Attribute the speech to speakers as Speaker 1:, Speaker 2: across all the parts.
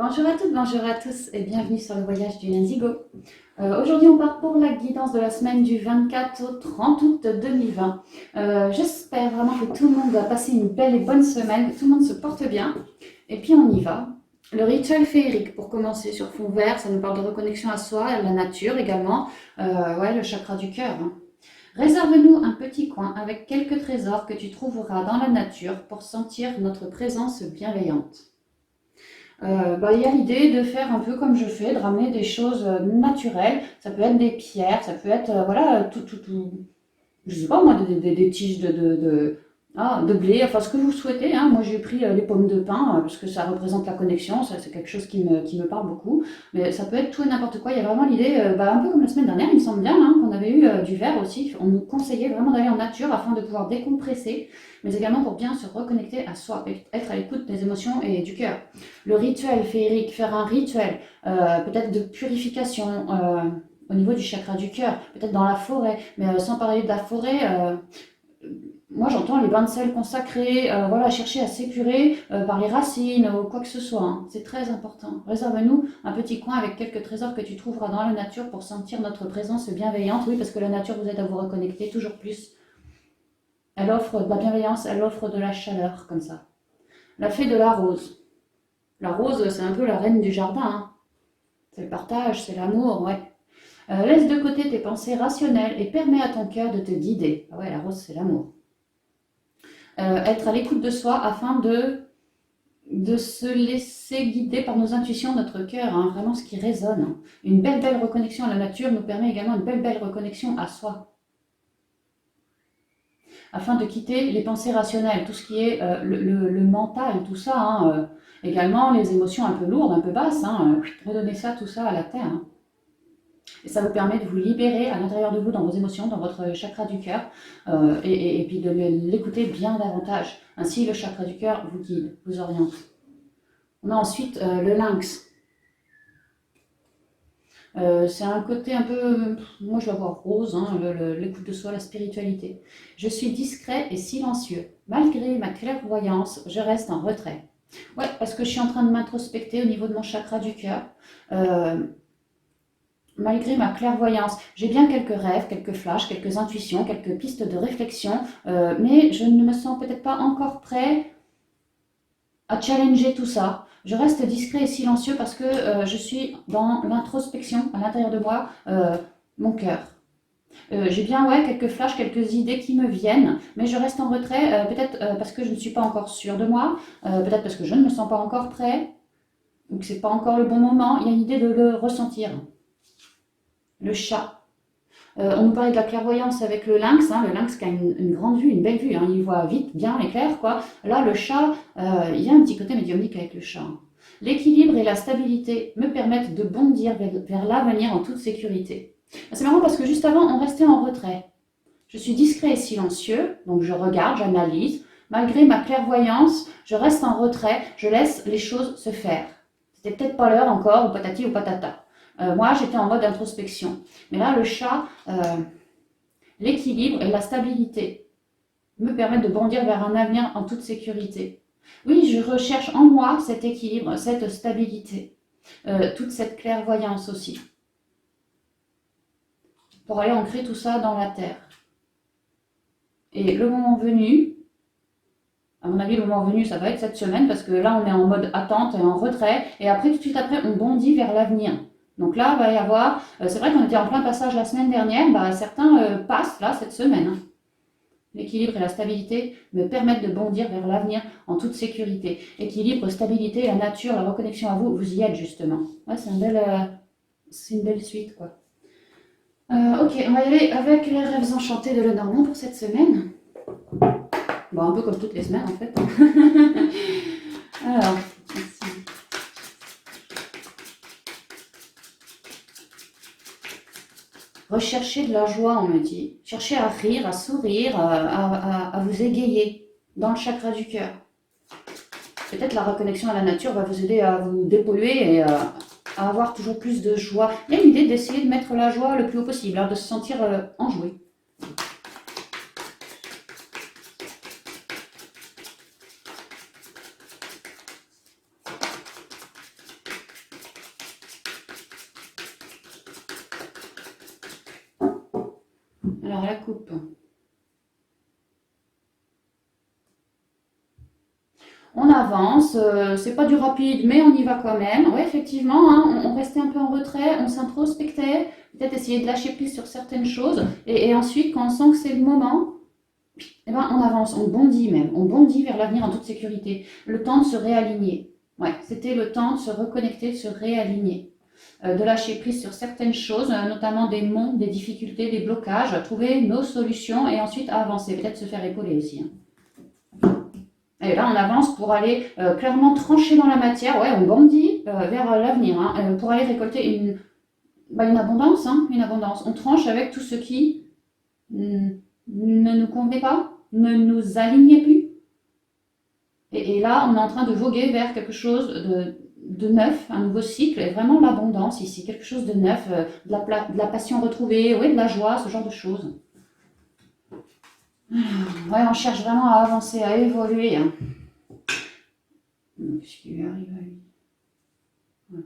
Speaker 1: Bonjour à toutes, bonjour à tous et bienvenue sur le voyage du Indigo. Aujourd'hui on part pour la guidance de la semaine du 24 au 30 août 2020. J'espère vraiment que tout le monde va passer une belle et bonne semaine, que tout le monde se porte bien. Et puis on y va. Le rituel féerique pour commencer sur fond vert, ça nous parle de reconnexion à soi, à la nature également. Ouais, le chakra du cœur. Réserve-nous un petit coin avec quelques trésors que tu trouveras dans la nature pour sentir notre présence bienveillante. Il y a l'idée de faire un peu comme je fais, de ramener des choses naturelles. Ça peut être des pierres, ça peut être, voilà, tout, je sais pas moi, des tiges de blé, enfin ce que vous souhaitez, hein. Moi j'ai pris les pommes de pin parce que ça représente la connexion, ça c'est quelque chose qui me parle beaucoup. Mais ça peut être tout et n'importe quoi. Il y a vraiment l'idée, un peu comme la semaine dernière, il me semble bien, hein, qu'on avait eu du verre aussi. On nous conseillait vraiment d'aller en nature afin de pouvoir décompresser, mais également pour bien se reconnecter à soi, être à l'écoute des émotions et du cœur. Le rituel féerique, faire un rituel, peut-être de purification. Au niveau du chakra du cœur, peut-être dans la forêt, mais sans parler de la forêt, moi j'entends les bains de sel consacrés, voilà, chercher à s'épurer par les racines ou quoi que ce soit, hein. C'est très important. Réserve-nous un petit coin avec quelques trésors que tu trouveras dans la nature pour sentir notre présence bienveillante. Oui, parce que la nature vous aide à vous reconnecter toujours plus. Elle offre de la bienveillance, elle offre de la chaleur, comme ça. La fée de la rose. La rose, c'est un peu la reine du jardin, hein. C'est le partage, c'est l'amour, ouais. Laisse de côté tes pensées rationnelles et permets à ton cœur de te guider. Ah ouais, la rose, c'est l'amour. Être à l'écoute de soi afin de se laisser guider par nos intuitions, notre cœur, hein, vraiment ce qui résonne. Une belle reconnexion à la nature nous permet également une belle reconnexion à soi. Afin de quitter les pensées rationnelles, tout ce qui est le mental, tout ça, hein, également les émotions un peu lourdes, un peu basses, hein, redonnez ça, tout ça à la terre, hein. Et ça vous permet de vous libérer à l'intérieur de vous, dans vos émotions, dans votre chakra du cœur, et puis de l'écouter bien davantage. Ainsi, le chakra du cœur vous guide, vous oriente. On a ensuite le lynx. C'est un côté un peu, moi je vais voir rose, hein, l'écoute de soi, la spiritualité. Je suis discret et silencieux. Malgré ma clairvoyance, je reste en retrait. Ouais, parce que je suis en train de m'introspecter au niveau de mon chakra du cœur. Malgré ma clairvoyance, j'ai bien quelques rêves, quelques flashs, quelques intuitions, quelques pistes de réflexion, mais je ne me sens peut-être pas encore prêt à challenger tout ça. Je reste discret et silencieux parce que je suis dans l'introspection à l'intérieur de moi, mon cœur. J'ai bien quelques flashs, quelques idées qui me viennent, mais je reste en retrait, peut-être parce que je ne suis pas encore sûre de moi, peut-être parce que je ne me sens pas encore prêt, ou que ce n'est pas encore le bon moment. Il y a une idée de le ressentir. Le chat. On nous parlait de la clairvoyance avec le lynx, hein, le lynx qui a une grande vue, une belle vue, hein, il voit vite, bien et clair, quoi. Là, le chat, il y a un petit côté médiumnique avec le chat. L'équilibre et la stabilité me permettent de bondir vers l'avenir en toute sécurité. C'est marrant parce que juste avant, on restait en retrait. Je suis discret et silencieux, donc je regarde, j'analyse. Malgré ma clairvoyance, je reste en retrait, je laisse les choses se faire. C'était peut-être pas l'heure encore, ou patati ou patata. Moi, j'étais en mode introspection. Mais là, le chat, l'équilibre et la stabilité me permettent de bondir vers un avenir en toute sécurité. Oui, je recherche en moi cet équilibre, cette stabilité, toute cette clairvoyance aussi, pour aller ancrer tout ça dans la terre. Et le moment venu, à mon avis, le moment venu, ça va être cette semaine, parce que là, on est en mode attente et en retrait, et après, tout de suite après, on bondit vers l'avenir. Donc là, il va y avoir, c'est vrai qu'on était en plein passage la semaine dernière, certains passent là cette semaine, hein. L'équilibre et la stabilité me permettent de bondir vers l'avenir en toute sécurité. Équilibre, stabilité, la nature, la reconnexion à vous, vous y êtes justement. Ouais, c'est une belle suite, quoi. Ok, on va y aller avec les rêves enchantés de Lenormand pour cette semaine. Bon, un peu comme toutes les semaines en fait. Alors, recherchez de la joie, on me dit. Cherchez à rire, à sourire, à vous égayer dans le chakra du cœur. Peut-être la reconnexion à la nature va vous aider à vous dépolluer et à avoir toujours plus de joie. Il y a l'idée d'essayer de mettre la joie le plus haut possible, hein, de se sentir enjoué. Alors la coupe. On avance, c'est pas du rapide, mais on y va quand même. Oui, effectivement, hein, on restait un peu en retrait, on s'introspectait, peut-être essayer de lâcher prise sur certaines choses. Et ensuite, quand on sent que c'est le moment, eh ben, on avance, on bondit même, on bondit vers l'avenir en toute sécurité. Le temps de se réaligner. Ouais, c'était le temps de se reconnecter, de se réaligner. De lâcher prise sur certaines choses, notamment des monts, des difficultés, des blocages, trouver nos solutions et ensuite avancer, peut-être se faire épauler aussi. Et là, on avance pour aller clairement trancher dans la matière. Ouais, on bondit vers l'avenir pour aller récolter une abondance, une abondance. On tranche avec tout ce qui ne nous convenait pas, ne nous alignait plus. Et là, on est en train de voguer vers quelque chose de neuf, un nouveau cycle, et vraiment l'abondance ici, quelque chose de neuf, de la passion retrouvée, ouais, de la joie, ce genre de choses. Ouais, on cherche vraiment à avancer, à évoluer. Qu'est-ce qui lui arrive à lui? Voilà.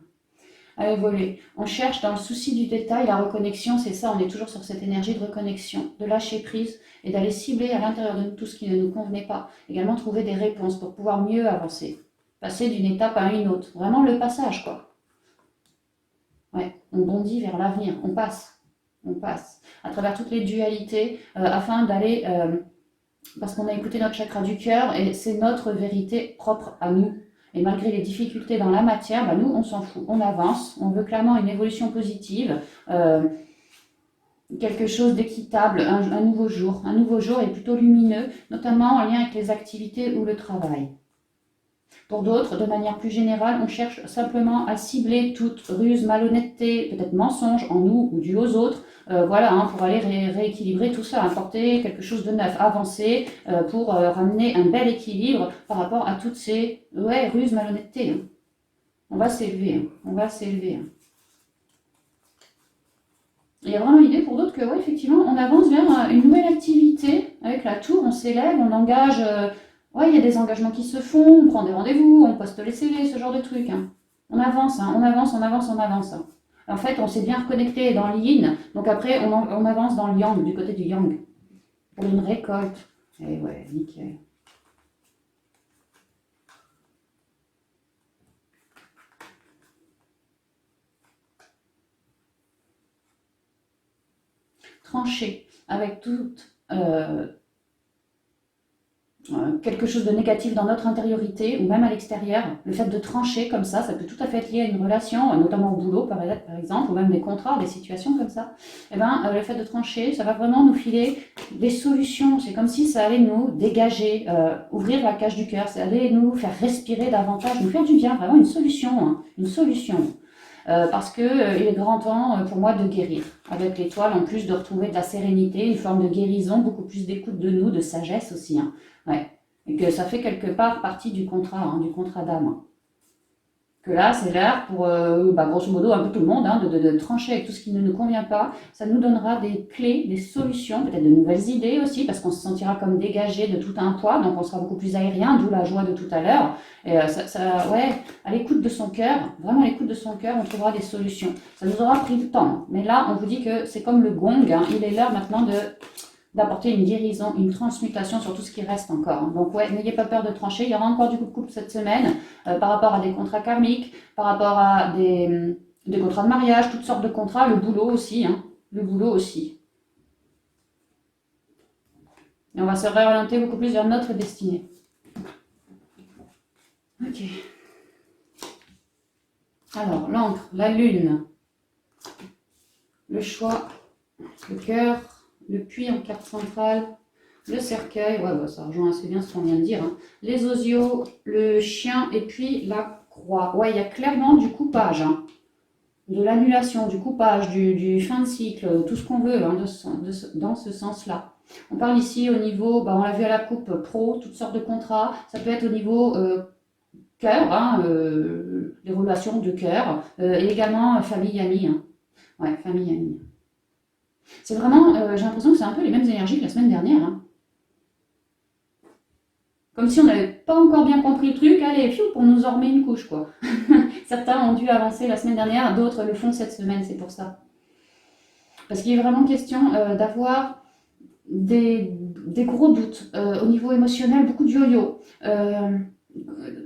Speaker 1: À évoluer. On cherche dans le souci du détail, la reconnexion, c'est ça, on est toujours sur cette énergie de reconnexion, de lâcher prise et d'aller cibler à l'intérieur de nous tout ce qui ne nous convenait pas. Également trouver des réponses pour pouvoir mieux avancer, passer d'une étape à une autre. Vraiment le passage, quoi. Ouais, on bondit vers l'avenir, on passe à travers toutes les dualités afin d'aller, parce qu'on a écouté notre chakra du cœur et c'est notre vérité propre à nous. Et malgré les difficultés dans la matière, nous, on s'en fout, on avance, on veut clairement une évolution positive, quelque chose d'équitable, un nouveau jour et plutôt lumineux, notamment en lien avec les activités ou le travail. Pour d'autres, de manière plus générale, on cherche simplement à cibler toute ruse, malhonnêteté, peut-être mensonge en nous ou dû aux autres, pour aller rééquilibrer tout ça, apporter quelque chose de neuf, avancer pour ramener un bel équilibre par rapport à toutes ces ruses, malhonnêtetés. On va s'élever, on va s'élever. Il y a vraiment l'idée pour d'autres que, effectivement, on avance vers une nouvelle activité. Avec la tour, on s'élève, on engage... il y a des engagements qui se font, on prend des rendez-vous, on poste les CV, ce genre de trucs. On avance, on avance, on avance, on avance. En fait, on s'est bien reconnecté dans l'yin, donc après, on avance dans le yang, du côté du yang, pour une récolte. Et ouais, nickel. Trancher avec toute... quelque chose de négatif dans notre intériorité ou même à l'extérieur, le fait de trancher comme ça peut tout à fait être lié à une relation, notamment au boulot par exemple, ou même des contrats, des situations comme ça. Le fait de trancher, ça va vraiment nous filer des solutions. C'est comme si ça allait nous dégager, ouvrir la cage du cœur, ça allait nous faire respirer davantage, nous faire du bien, vraiment une solution, une solution. Parce que il est grand temps pour moi de guérir. Avec l'étoile, en plus de retrouver de la sérénité, une forme de guérison, beaucoup plus d'écoute de nous, de sagesse aussi. Ouais. Et que ça fait quelque part partie du contrat d'âme. Que là, c'est l'heure pour, grosso modo, un peu tout le monde, de trancher avec tout ce qui ne nous convient pas. Ça nous donnera des clés, des solutions, peut-être de nouvelles idées aussi, parce qu'on se sentira comme dégagé de tout un poids, donc on sera beaucoup plus aérien, d'où la joie de tout à l'heure. Et à l'écoute de son cœur, vraiment à l'écoute de son cœur, on trouvera des solutions. Ça nous aura pris le temps, mais là, on vous dit que c'est comme le gong, il est l'heure maintenant d'apporter une guérison, une transmutation sur tout ce qui reste encore. Donc n'ayez pas peur de trancher. Il y aura encore du coup de couple cette semaine par rapport à des contrats karmiques, par rapport à des contrats de mariage, toutes sortes de contrats, le boulot aussi. Le boulot aussi. Et on va se réorienter beaucoup plus vers notre destinée. Ok. Alors, l'encre, la lune, le choix, le cœur, le puits en carte centrale, le cercueil, ça rejoint assez bien ce qu'on vient de dire, les osios, le chien et puis la croix. Il y a clairement du coupage, de l'annulation, du coupage, du fin de cycle, tout ce qu'on veut dans ce sens-là. On parle ici au niveau, on l'a vu à la coupe pro, toutes sortes de contrats, ça peut être au niveau cœur, les relations de cœur, et également famille-amie. Famille-amie. C'est vraiment, j'ai l'impression que c'est un peu les mêmes énergies que la semaine dernière. Comme si on n'avait pas encore bien compris le truc, allez, pour nous ormer une couche, quoi. Certains ont dû avancer la semaine dernière, d'autres le font cette semaine, c'est pour ça. Parce qu'il est vraiment question d'avoir des gros doutes. Au niveau émotionnel, beaucoup de yo-yo.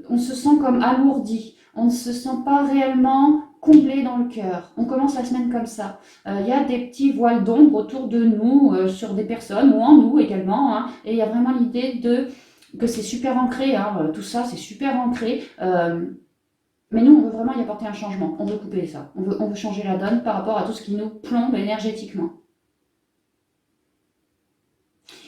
Speaker 1: On se sent comme alourdi. On ne se sent pas réellement comblé dans le cœur. On commence la semaine comme ça. Il y a des petits voiles d'ombre autour de nous, sur des personnes ou en nous également. Hein, et il y a vraiment l'idée de que c'est super ancré. Hein, tout ça, c'est super ancré. Mais nous, on veut vraiment y apporter un changement. On veut couper ça. On veut changer la donne par rapport à tout ce qui nous plombe énergétiquement.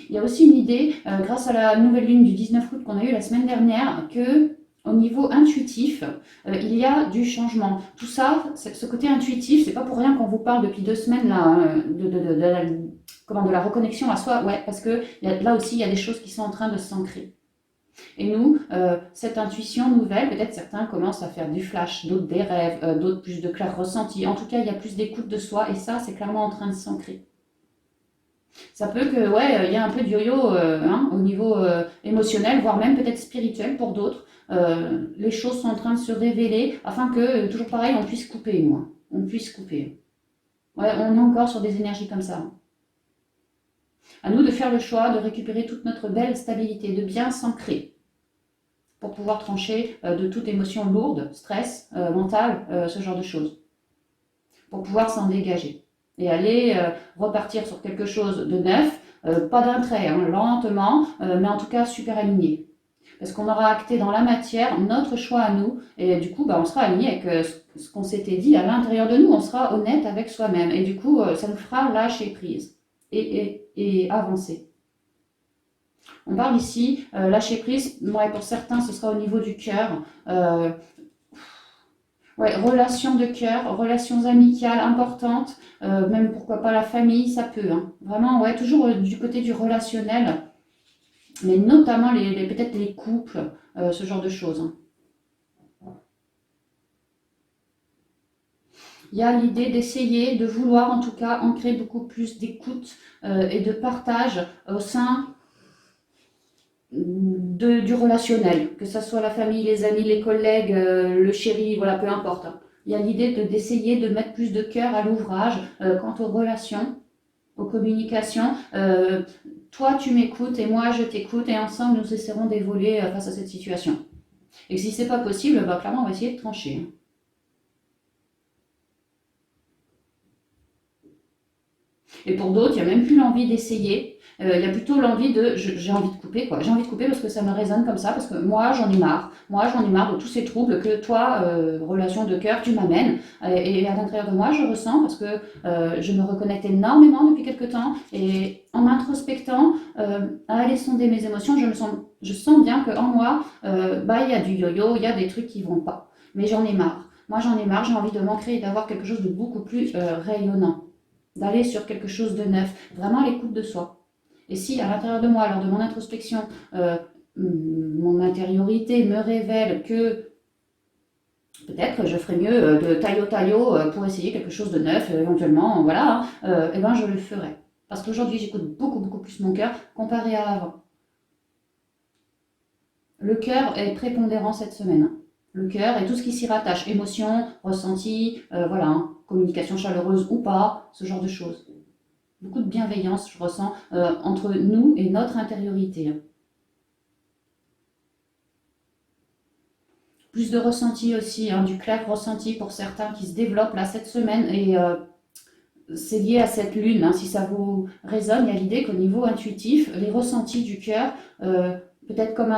Speaker 1: Il y a aussi une idée, grâce à la nouvelle lune du 19 août qu'on a eue la semaine dernière, que au niveau intuitif, il y a du changement. Tout ça, ce côté intuitif, c'est pas pour rien qu'on vous parle depuis 2 semaines là, de la reconnexion à soi, ouais, parce que là aussi, il y a des choses qui sont en train de s'ancrer. Et nous, cette intuition nouvelle, peut-être certains commencent à faire du flash, d'autres des rêves, d'autres plus de clairs ressentis. En tout cas, il y a plus d'écoute de soi et ça, c'est clairement en train de s'ancrer. Ça peut que, ouais, il y a un peu de yo-yo hein, au niveau émotionnel, voire même peut-être spirituel pour d'autres. Les choses sont en train de se révéler afin que, toujours pareil, on puisse couper, moi. On puisse couper. Ouais, on est encore sur des énergies comme ça. À nous de faire le choix de récupérer toute notre belle stabilité, de bien s'ancrer pour pouvoir trancher de toute émotion lourde, stress, mental, ce genre de choses. Pour pouvoir s'en dégager. Et aller repartir sur quelque chose de neuf, pas d'un trait, hein, lentement, mais en tout cas super aligné. Parce qu'on aura acté dans la matière notre choix à nous, et du coup, on sera aligné avec ce qu'on s'était dit à l'intérieur de nous, on sera honnête avec soi-même, et du coup, ça nous fera lâcher prise et avancer. On parle ici, lâcher prise, ouais, pour certains, ce sera au niveau du cœur. Ouais, relations de cœur, relations amicales importantes, même pourquoi pas la famille, ça peut. Hein. Vraiment, ouais, toujours du côté du relationnel, mais notamment peut-être les couples, ce genre de choses. Hein. Il y a l'idée d'essayer, de vouloir en tout cas ancrer beaucoup plus d'écoute et de partage au sein du relationnel, que ce soit la famille, les amis, les collègues, le chéri, voilà, peu importe. Hein. Il y a l'idée d'essayer de mettre plus de cœur à l'ouvrage quant aux relations, aux communications. Toi, tu m'écoutes et moi, je t'écoute et ensemble, nous essaierons d'évoluer face à cette situation. Et si c'est pas possible, clairement, on va essayer de trancher. Hein. Et pour d'autres, il n'y a même plus l'envie d'essayer. Il y a plutôt l'envie de j'ai envie de couper quoi. J'ai envie de couper parce que ça me résonne comme ça, parce que moi j'en ai marre. Moi j'en ai marre de tous ces troubles que toi, relation de cœur, tu m'amènes. Et à l'intérieur de moi je ressens parce que je me reconnecte énormément depuis quelques temps. Et en m'introspectant, à aller sonder mes émotions, je sens bien qu'en moi, il y a du yo-yo, il y a des trucs qui vont pas. Mais j'en ai marre. Moi j'en ai marre, j'ai envie de m'ancrer et d'avoir quelque chose de beaucoup plus rayonnant. D'aller sur quelque chose de neuf, vraiment l'écoute de soi. Et si à l'intérieur de moi, lors de mon introspection, mon intériorité me révèle que peut-être je ferais mieux de taillot pour essayer quelque chose de neuf, éventuellement, voilà, et ben je le ferai. Parce qu'aujourd'hui, j'écoute beaucoup, beaucoup plus mon cœur comparé à avant. Le cœur est prépondérant cette semaine. Le cœur et tout ce qui s'y rattache, émotion, ressenti, voilà, hein, communication chaleureuse ou pas, ce genre de choses. Beaucoup de bienveillance, je ressens, entre nous et notre intériorité. Plus de ressenti aussi, hein, du clair ressenti pour certains qui se développent là cette semaine et c'est lié à cette lune. Hein, si ça vous résonne, il y a l'idée qu'au niveau intuitif, les ressentis du cœur, peut-être comme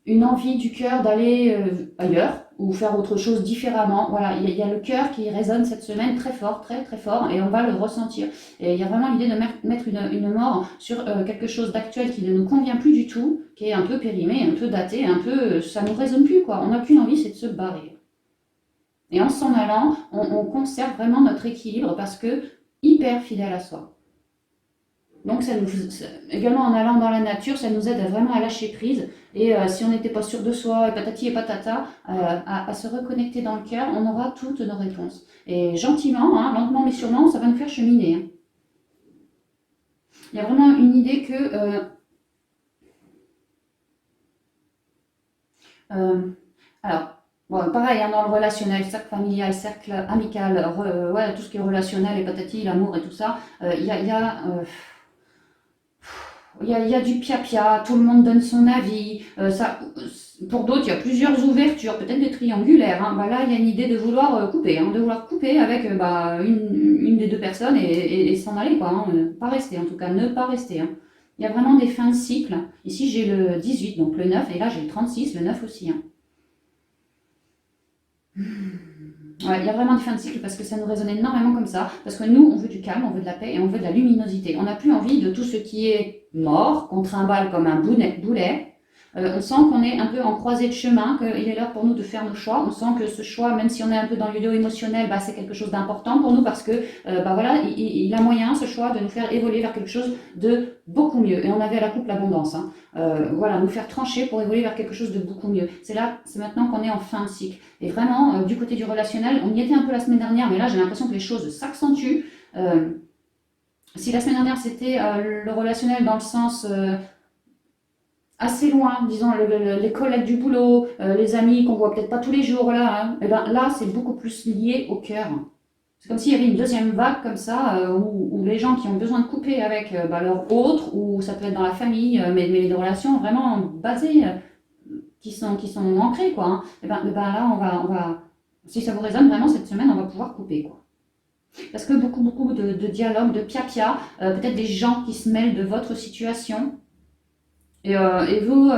Speaker 1: une envie du cœur d'aller ailleurs ou faire autre chose différemment. Voilà, il y a le cœur qui résonne cette semaine très fort, très très fort, et on va le ressentir. Et il y a vraiment l'idée de mettre une mort sur quelque chose d'actuel qui ne nous convient plus du tout, qui est un peu périmé, un peu daté, un peu, ça nous résonne plus quoi. On n'a qu'une envie, c'est de se barrer. Et en s'en allant, on conserve vraiment notre équilibre parce que hyper fidèle à soi. Donc également en allant dans la nature, ça nous aide vraiment à lâcher prise. Et si on n'était pas sûr de soi, et patati et patata, à se reconnecter dans le cœur, on aura toutes nos réponses. Et gentiment, hein, lentement mais sûrement, ça va nous faire cheminer. Hein. Il y a vraiment une idée que... alors, bon, pareil, hein, dans le relationnel, cercle familial, cercle amical, ouais, tout ce qui est relationnel et patati, l'amour et tout ça, il y a il y a du pia-pia, tout le monde donne son avis. Pour d'autres, il y a plusieurs ouvertures, peut-être des triangulaires. Hein. Bah là, il y a une idée de vouloir couper, hein, de vouloir couper avec une des deux personnes et s'en aller, quoi. Hein. Pas rester, en tout cas, ne pas rester. Hein. Il y a vraiment des fins de cycle. Ici, j'ai le 18, donc le 9, et là, j'ai le 36, le 9 aussi. Hein. Ouais, il y a vraiment des fins de cycle parce que ça nous résonne énormément comme ça. Parce que nous, on veut du calme, on veut de la paix et on veut de la luminosité. On n'a plus envie de tout ce qui est mort, qu'on trimballe comme un boulet. On sent qu'on est un peu en croisée de chemin, qu'il est l'heure pour nous de faire nos choix. On sent que ce choix, même si on est un peu dans le émotionnel, c'est quelque chose d'important pour nous parce que voilà, il a moyen, ce choix, de nous faire évoluer vers quelque chose de beaucoup mieux. Et on avait à la coupe l'abondance. Hein. Voilà, nous faire trancher pour évoluer vers quelque chose de beaucoup mieux. C'est maintenant qu'on est en fin de cycle. Et vraiment, du côté du relationnel, on y était un peu la semaine dernière, mais là, j'ai l'impression que les choses s'accentuent. Si la semaine dernière, c'était le relationnel dans le sens assez loin, disons, les collègues du boulot, les amis qu'on voit peut-être pas tous les jours, voilà, hein, et ben là, c'est beaucoup plus lié au cœur. C'est comme s'il y avait une deuxième vague comme ça, où les gens qui ont besoin de couper avec leur autre, ou ça peut être dans la famille, mais des relations vraiment basées, qui sont ancrées, quoi. Hein. Et ben là, on va, si ça vous résonne vraiment cette semaine, on va pouvoir couper, quoi. Parce que beaucoup de dialogues, de pia-pia, peut-être des gens qui se mêlent de votre situation. Et vous,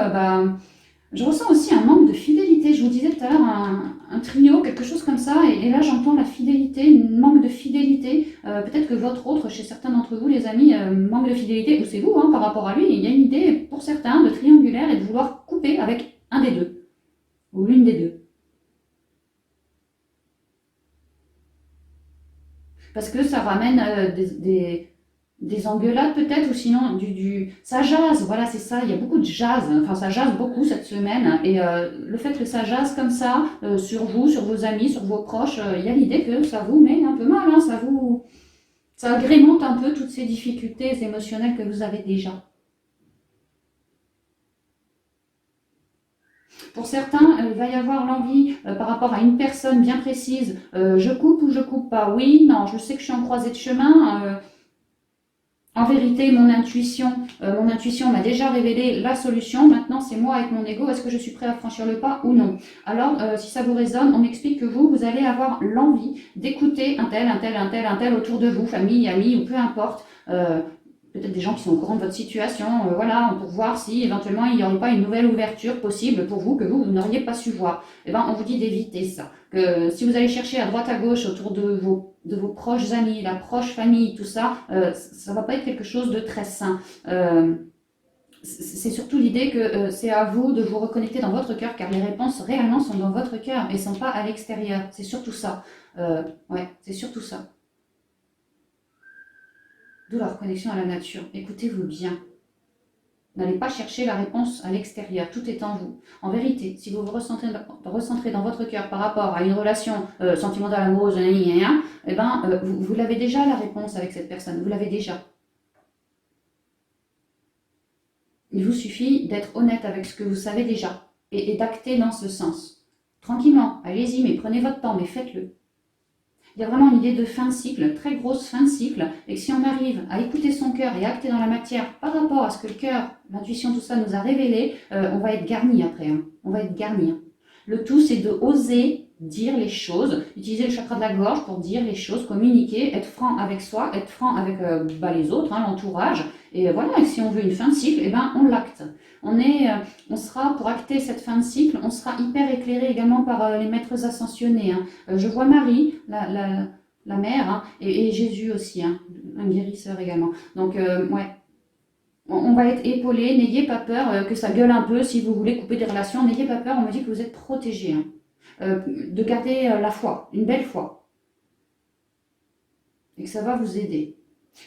Speaker 1: je ressens aussi un manque de fidélité. Je vous disais tout à l'heure un trio, quelque chose comme ça, et là j'entends la fidélité, un manque de fidélité. Peut-être que votre autre, chez certains d'entre vous, les amis, manque de fidélité, ou c'est vous, hein, par rapport à lui. Il y a une idée pour certains de triangulaire et de vouloir couper avec un des deux, ou l'une des deux. Parce que ça ramène des engueulades peut-être, ou sinon ça jase, voilà, c'est ça, il y a beaucoup de jazz, enfin ça jase beaucoup cette semaine, et le fait que ça jase comme ça, sur vous, sur vos amis, sur vos proches, il y a l'idée que ça vous met un peu mal, hein, ça agrémente un peu toutes ces difficultés émotionnelles que vous avez déjà. Pour certains, il va y avoir l'envie par rapport à une personne bien précise, je coupe ou je coupe pas, oui, non, je sais que je suis en croisée de chemin, en vérité, mon intuition m'a déjà révélé la solution. Maintenant, c'est moi avec mon ego. Est-ce que je suis prêt à franchir le pas ou non? Alors, si ça vous résonne, on m'explique que vous allez avoir l'envie d'écouter un tel autour de vous, famille, amis ou peu importe. Peut-être des gens qui sont au courant de votre situation, voilà, pour voir si éventuellement il n'y aurait pas une nouvelle ouverture possible pour vous que vous n'auriez pas su voir. Eh ben, on vous dit d'éviter ça. Que si vous allez chercher à droite à gauche autour de vos proches amis, la proche famille, tout ça, ça va pas être quelque chose de très sain. C'est surtout l'idée que c'est à vous de vous reconnecter dans votre cœur, car les réponses réellement sont dans votre cœur et ne sont pas à l'extérieur. C'est surtout ça. Ouais, c'est surtout ça. D'où la reconnexion à la nature. Écoutez-vous bien. N'allez pas chercher la réponse à l'extérieur, tout est en vous. En vérité, si vous vous recentrez dans votre cœur par rapport à une relation sentimentale, amoureuse, eh ben, vous l'avez déjà la réponse avec cette personne, vous l'avez déjà. Il vous suffit d'être honnête avec ce que vous savez déjà et d'acter dans ce sens. Tranquillement, allez-y, mais prenez votre temps, mais faites-le. Il y a vraiment une idée de fin de cycle, très grosse fin de cycle, et que si on arrive à écouter son cœur et acter dans la matière par rapport à ce que le cœur, l'intuition, tout ça nous a révélé, on va être garni après. Hein. On va être garni. Hein. Le tout, c'est de oser dire les choses, utiliser le chakra de la gorge pour dire les choses, communiquer, être franc avec soi, être franc avec les autres, hein, l'entourage. Et voilà, et si on veut une fin de cycle, eh ben, on l'acte. On sera, pour acter cette fin de cycle, on sera hyper éclairé également par les maîtres ascensionnés. Hein. Je vois Marie, la mère, hein, et Jésus aussi, hein, un guérisseur également. Donc, ouais, on va être épaulé, n'ayez pas peur que ça gueule un peu si vous voulez couper des relations, n'ayez pas peur, on me dit que vous êtes protégés. Hein. De garder la foi, une belle foi, et que ça va vous aider.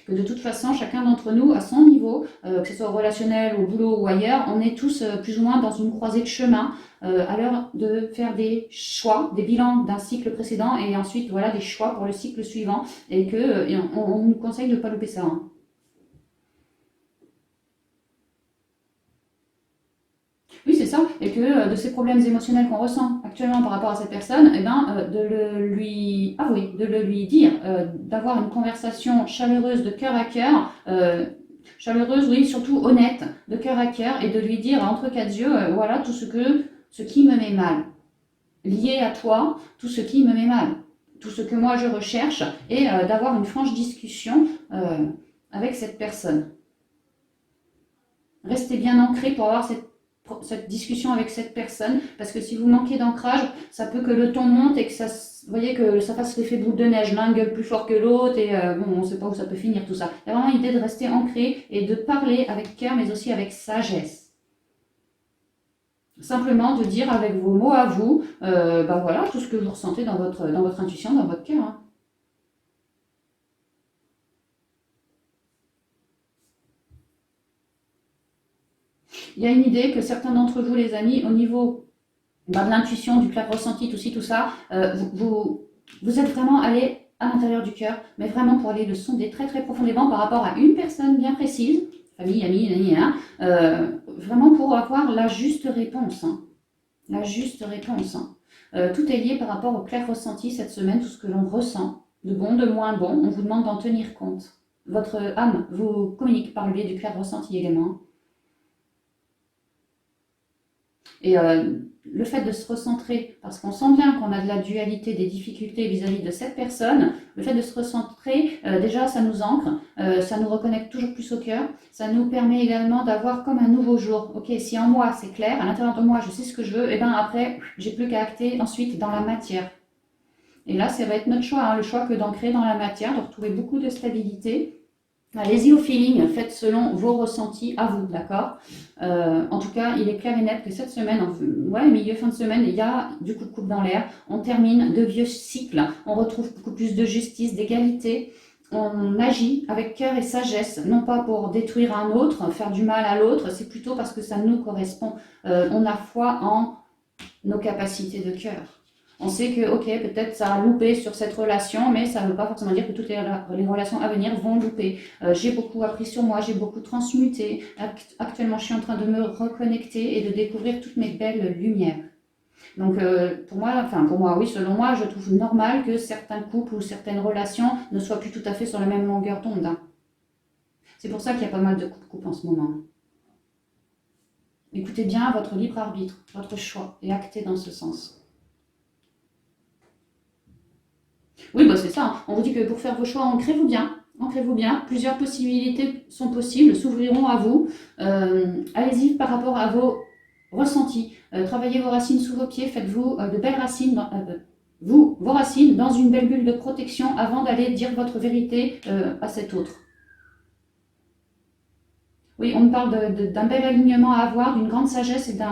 Speaker 1: Que de toute façon, chacun d'entre nous, à son niveau, que ce soit relationnel, au boulot ou ailleurs, on est tous plus ou moins dans une croisée de chemin à l'heure de faire des choix, des bilans d'un cycle précédent et ensuite voilà des choix pour le cycle suivant et on nous conseille de ne pas louper ça. Hein. Oui, c'est ça, et que de ces problèmes émotionnels qu'on ressent actuellement par rapport à cette personne, eh ben, de le lui avouer, de le lui dire, d'avoir une conversation chaleureuse de cœur à cœur. chaleureuse, oui, surtout honnête, de cœur à cœur, et de lui dire entre quatre yeux, voilà tout ce qui me met mal. Lié à toi, tout ce qui me met mal, tout ce que moi je recherche, et d'avoir une franche discussion avec cette personne. Restez bien ancré pour avoir cette discussion avec cette personne, parce que si vous manquez d'ancrage, ça peut que le ton monte et que ça, vous voyez, que ça fasse l'effet boule de neige, l'un gueule plus fort que l'autre, et bon, on ne sait pas où ça peut finir tout ça. Il y a vraiment l'idée de rester ancré et de parler avec cœur, mais aussi avec sagesse. Simplement de dire avec vos mots à vous, voilà, tout ce que vous ressentez dans votre intuition, dans votre cœur. Hein. Il y a une idée que certains d'entre vous, les amis, au niveau de l'intuition, du clair ressenti, tout ci, tout ça, vous êtes vraiment allé à l'intérieur du cœur, mais vraiment pour aller le sonder très très profondément par rapport à une personne bien précise, famille, amis, vraiment pour avoir la juste réponse. Hein. La juste réponse. Hein. Tout est lié par rapport au clair ressenti cette semaine, tout ce que l'on ressent, de bon, de moins bon, on vous demande d'en tenir compte. Votre âme vous communique par le biais du clair ressenti également. Et le fait de se recentrer, parce qu'on sent bien qu'on a de la dualité, des difficultés vis-à-vis de cette personne, le fait de se recentrer, déjà ça nous ancre, ça nous reconnecte toujours plus au cœur, ça nous permet également d'avoir comme un nouveau jour. Ok, si en moi c'est clair, à l'intérieur de moi je sais ce que je veux, et bien après j'ai plus qu'à acter ensuite dans la matière. Et là ça va être notre choix, hein, le choix que d'ancrer dans la matière, de retrouver beaucoup de stabilité. Allez-y au feeling, faites selon vos ressentis à vous, d'accord. En tout cas, il est clair et net que cette semaine, milieu, fin de semaine, il y a du coup de coupe dans l'air. On termine de vieux cycles, on retrouve beaucoup plus de justice, d'égalité. On agit avec cœur et sagesse, non pas pour détruire un autre, faire du mal à l'autre, c'est plutôt parce que ça nous correspond. On a foi en nos capacités de cœur. On sait que, ok, peut-être ça a loupé sur cette relation, mais ça ne veut pas forcément dire que toutes les relations à venir vont louper. J'ai beaucoup appris sur moi, j'ai beaucoup transmuté. Actuellement, je suis en train de me reconnecter et de découvrir toutes mes belles lumières. Donc, pour moi, oui, selon moi, je trouve normal que certains couples ou certaines relations ne soient plus tout à fait sur la même longueur d'onde. Hein. C'est pour ça qu'il y a pas mal de couples en ce moment. Écoutez bien votre libre arbitre, votre choix, et actez dans ce sens. Oui, c'est ça. Hein. On vous dit que pour faire vos choix, ancrez-vous bien. Ancrez-vous bien. Plusieurs possibilités sont possibles, s'ouvriront à vous. Allez-y par rapport à vos ressentis. Travaillez vos racines sous vos pieds. Faites-vous de belles racines. Vos racines dans une belle bulle de protection avant d'aller dire votre vérité à cet autre. Oui, on me parle d'un bel alignement à avoir, d'une grande sagesse et de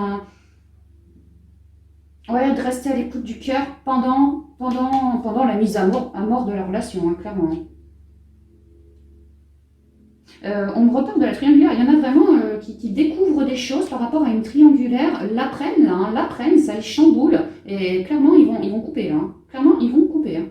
Speaker 1: rester à l'écoute du cœur pendant la mise à mort de la relation, hein, clairement. On me reparle de la triangulaire. Il y en a vraiment qui découvrent des choses par rapport à une triangulaire, l'apprennent, ça les chamboule. Et clairement, ils vont couper. Hein. Clairement, ils vont couper. Hein.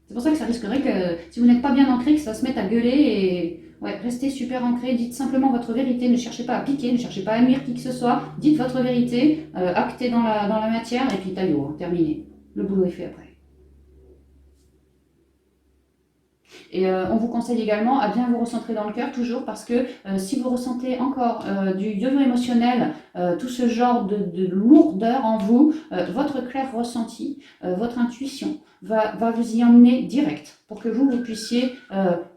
Speaker 1: C'est pour ça que ça risquerait que, si vous n'êtes pas bien ancré, que ça se mette à gueuler et... Ouais, restez super ancré, dites simplement votre vérité, ne cherchez pas à piquer, ne cherchez pas à nuire qui que ce soit, dites votre vérité, actez dans la matière, et puis taillot, hein, terminé. Le boulot est fait après. Et on vous conseille également à bien vous recentrer dans le cœur, toujours, parce que si vous ressentez encore du yo-yo émotionnel, tout ce genre de lourdeur en vous, votre clair ressenti, votre intuition va vous y emmener direct, pour que vous puissiez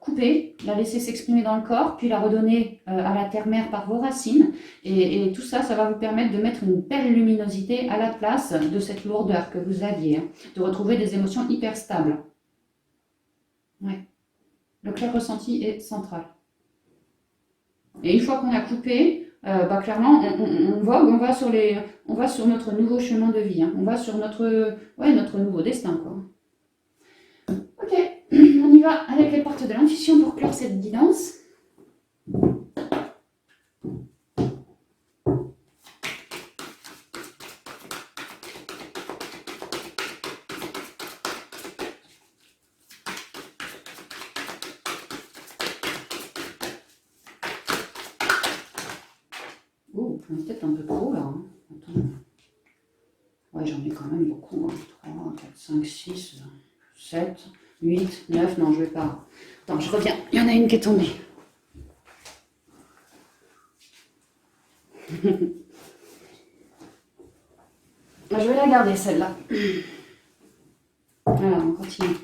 Speaker 1: couper, la laisser s'exprimer dans le corps, puis la redonner à la terre-mère par vos racines. Et tout ça, ça va vous permettre de mettre une belle luminosité à la place de cette lourdeur que vous aviez, hein, de retrouver des émotions hyper stables. Ouais. Le clair ressenti est central. Et une fois qu'on a coupé, clairement, on va sur notre nouveau chemin de vie. Hein. On va sur notre nouveau destin, quoi. Ok, on y va avec les portes de l'intuition pour clore cette guidance. Oh, peut-être un peu trop là. Hein. Attends. Ouais, j'en ai quand même beaucoup. Hein. 3, 4, 5, 6, 7, 8, 9. Non, je vais pas. Attends, je reviens. Il y en a une qui est tombée. Je vais la garder celle-là. Alors, on continue.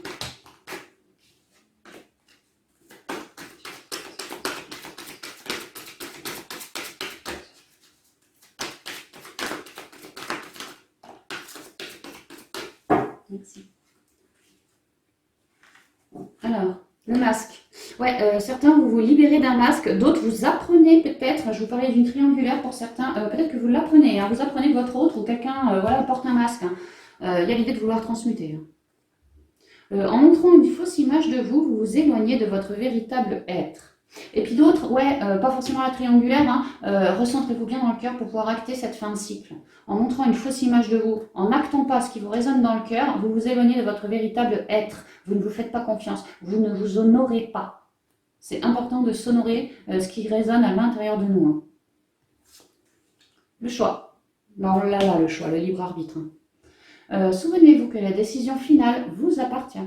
Speaker 1: Merci. Alors, le masque. Ouais, certains vous vous libérez d'un masque, d'autres vous apprenez peut-être, je vous parlais d'une triangulaire pour certains, peut-être que vous l'apprenez, hein, vous apprenez que votre autre ou quelqu'un voilà, porte un masque. Hein. Il y a l'idée de vouloir transmuter. Hein. En montrant une fausse image de vous, vous vous éloignez de votre véritable être. Et puis d'autres, ouais, pas forcément la triangulaire, hein, recentrez-vous bien dans le cœur pour pouvoir acter cette fin de cycle. En montrant une fausse image de vous, en n'actant pas ce qui vous résonne dans le cœur, vous vous éloignez de votre véritable être. Vous ne vous faites pas confiance, vous ne vous honorez pas. C'est important de s'honorer ce qui résonne à l'intérieur de nous. Hein. Le choix. Ben, oh là là, le choix, le libre arbitre. Hein. Souvenez-vous que la décision finale vous appartient.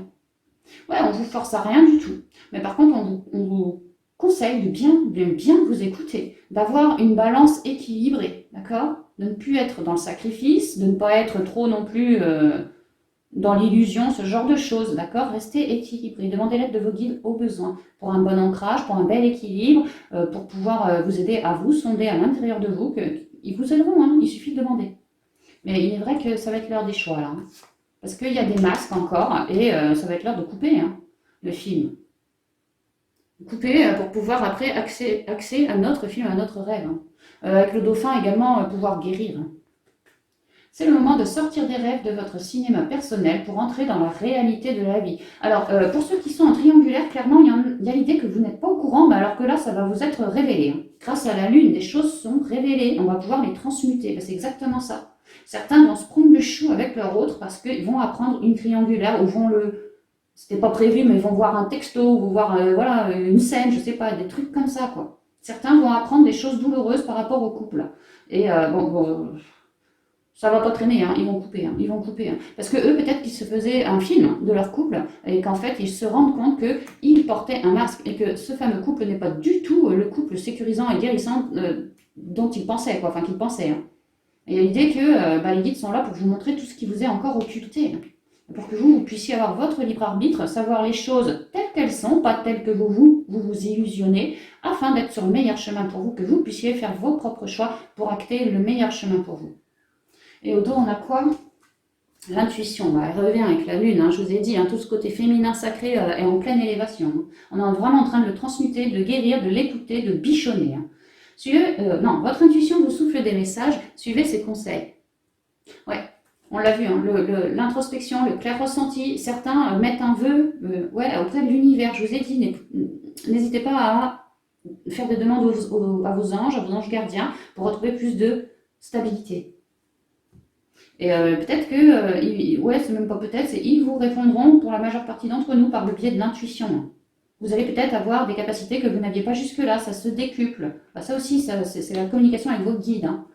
Speaker 1: Ouais, on ne vous force à rien du tout. Mais par contre, on vous conseille de bien vous écouter, d'avoir une balance équilibrée, d'accord? De ne plus être dans le sacrifice, de ne pas être trop non plus dans l'illusion, ce genre de choses, d'accord? Restez équilibré, demandez l'aide de vos guides au besoin, pour un bon ancrage, pour un bel équilibre, pour pouvoir vous aider à vous sonder à l'intérieur de vous, ils vous aideront, hein, il suffit de demander. Mais il est vrai que ça va être l'heure des choix, là. Hein. Parce qu'il y a des masques encore, et ça va être l'heure de couper hein, le film. Couper pour pouvoir après accéder à notre film, à notre rêve. Hein. Avec le dauphin également, pouvoir guérir. Hein. C'est le moment de sortir des rêves de votre cinéma personnel pour entrer dans la réalité de la vie. Alors, pour ceux qui sont en triangulaire, clairement, il y a l'idée que vous n'êtes pas au courant, mais alors que là, ça va vous être révélé. Hein. Grâce à la lune, des choses sont révélées. On va pouvoir les transmuter. Ben, c'est exactement ça. Certains vont se prendre le chou avec leur autre parce qu'ils vont apprendre une triangulaire ou vont le... C'était pas prévu, mais ils vont voir un texto, ou voir voilà, une scène, je sais pas, des trucs comme ça, quoi. Certains vont apprendre des choses douloureuses par rapport au couple. Et bon, ça va pas traîner, hein, ils vont couper. Hein, ils vont couper hein. Parce que eux, peut-être qu'ils se faisaient un film de leur couple et qu'en fait, ils se rendent compte qu'ils portaient un masque et que ce fameux couple n'est pas du tout le couple sécurisant et guérissant dont ils pensaient, quoi, enfin qu'ils pensaient. Hein. Et il y a l'idée que les guides sont là pour vous montrer tout ce qui vous est encore occulté. Pour que vous puissiez avoir votre libre arbitre, savoir les choses telles qu'elles sont, pas telles que vous illusionnez, afin d'être sur le meilleur chemin pour vous, que vous puissiez faire vos propres choix pour acter le meilleur chemin pour vous. Et au dos, on a quoi? L'intuition, elle revient avec la lune, hein, je vous ai dit, hein, tout ce côté féminin sacré est en pleine élévation. Hein. On est vraiment en train de le transmuter, de le guérir, de l'écouter, de bichonner. Hein. Suivez, votre intuition vous souffle des messages, suivez ses conseils. Ouais, on l'a vu, hein, l'introspection, le clair ressenti, certains mettent un vœu auprès de l'univers. Je vous ai dit, n'hésitez pas à faire des demandes à vos anges gardiens, pour retrouver plus de stabilité. Et peut-être que, c'est même pas peut-être, c'est ils vous répondront pour la majeure partie d'entre nous par le biais de l'intuition. Vous allez peut-être avoir des capacités que vous n'aviez pas jusque-là, ça se décuple. Bah, ça aussi, c'est la communication avec vos guides. Hein.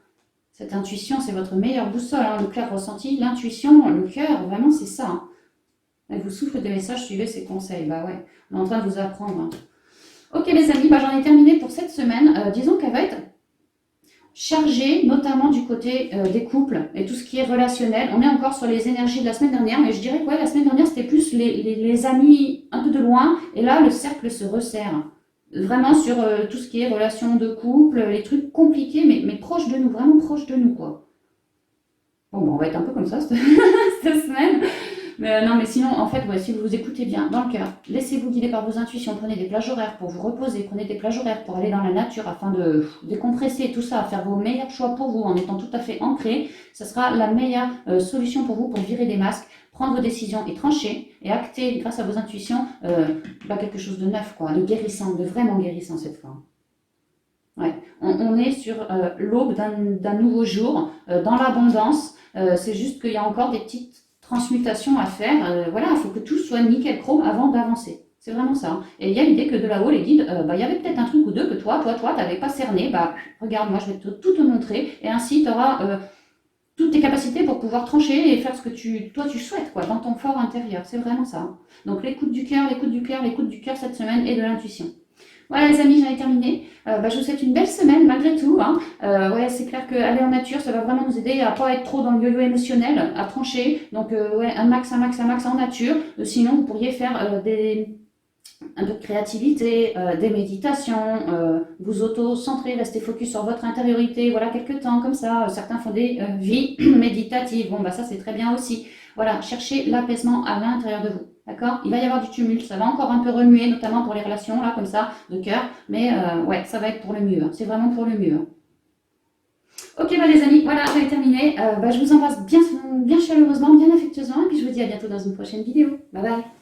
Speaker 1: Cette intuition, c'est votre meilleure boussole, hein, le clair ressenti, l'intuition, le cœur, vraiment c'est ça. Hein. Elle vous souffle des messages, suivez ses conseils. Bah ouais, on est en train de vous apprendre. Hein. Ok les amis, j'en ai terminé pour cette semaine. Disons qu'elle va être chargée, notamment du côté des couples et tout ce qui est relationnel. On est encore sur les énergies de la semaine dernière, mais je dirais que la semaine dernière, c'était plus les amis un peu de loin, et là, le cercle se resserre. Vraiment sur tout ce qui est relations de couple, les trucs compliqués, mais proches de nous, vraiment proches de nous, quoi. Bon, on va être un peu comme ça cette semaine. Mais non, mais sinon, en fait, si vous vous écoutez bien dans le cœur, laissez-vous guider par vos intuitions, prenez des plages horaires pour vous reposer, prenez des plages horaires pour aller dans la nature afin de décompresser tout ça, faire vos meilleurs choix pour vous en étant tout à fait ancré. Ce sera la meilleure solution pour vous pour virer des masques, prendre vos décisions et trancher et acter grâce à vos intuitions quelque chose de neuf, quoi, de guérissant, de vraiment guérissant cette fois. Ouais. On est sur l'aube d'un nouveau jour, dans l'abondance. C'est juste qu'il y a encore des petites transmutation à faire, il faut que tout soit nickel chrome avant d'avancer. C'est vraiment ça. Hein. Et il y a l'idée que de là-haut, les guides, il y avait peut-être un truc ou deux que toi, t'avais pas cerné. Regarde, moi, je vais tout te montrer. Et ainsi, tu auras toutes tes capacités pour pouvoir trancher et faire ce que tu souhaites, quoi, dans ton fort intérieur. C'est vraiment ça. Hein. Donc, l'écoute du cœur cette semaine et de l'intuition. Voilà les amis, j'en ai terminé. Je vous souhaite une belle semaine malgré tout, hein. Ouais, c'est clair qu'aller en nature, ça va vraiment nous aider à pas être trop dans le yo-yo émotionnel, à trancher. Donc ouais, un max en nature. Sinon, vous pourriez faire un peu de créativité, des méditations, vous auto-centrer, rester focus sur votre intériorité, voilà, quelques temps comme ça. Certains font des vies méditatives, bon, bah ça c'est très bien aussi. Voilà, cherchez l'apaisement à l'intérieur de vous, d'accord? Il va y avoir du tumulte, ça va encore un peu remuer, notamment pour les relations, là, comme ça, de cœur, mais ouais, ça va être pour le mieux, hein. C'est vraiment pour le mieux, hein. Ok, bah les amis, voilà, j'ai terminé. Je vous embrasse bien, bien chaleureusement, bien affectueusement, et puis je vous dis à bientôt dans une prochaine vidéo. Bye bye!